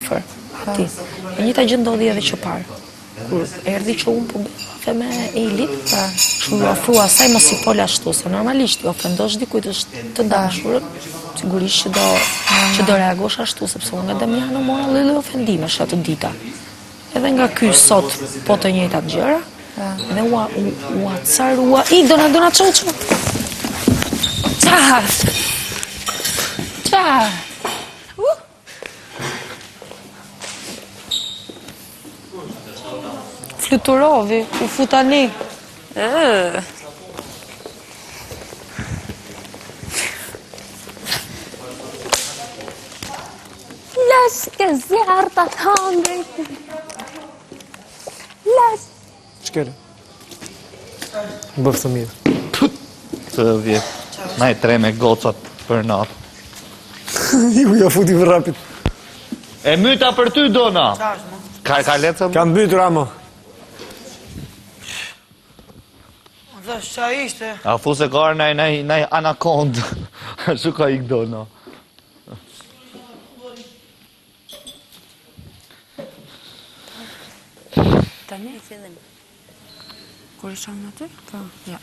afër ati. E njëta gjë ndodhi edhe që parë. Kur erdhi që unë po bëfe me Elit, që ju ofrua asaj mos i fol ashtu, se normalisht i ofendosh dikujt është të dashur, sigurisht që do reagosh ashtu, sepse unë nga Damiano mora lloj ofendimesh atë dita. Edhe nga ky sot po të njëjtat gjëra, dhe u acarua, i dona çau. Qa! Fluturovi, u futani. Lash ke zjarta të hangrit. Lash. Shkele. Bëfë të mirë. Të vjetë. Na i tre me gocat për natë. Ju ja futi për rapid. E myta për ty, Dona. Ka lecëm? Kam bytur, amo. Dhe qa ishte? A fu se ka naj anakond. Shu ka ik Dona. Tani e fillim. Kur isha në aty? Po, ja.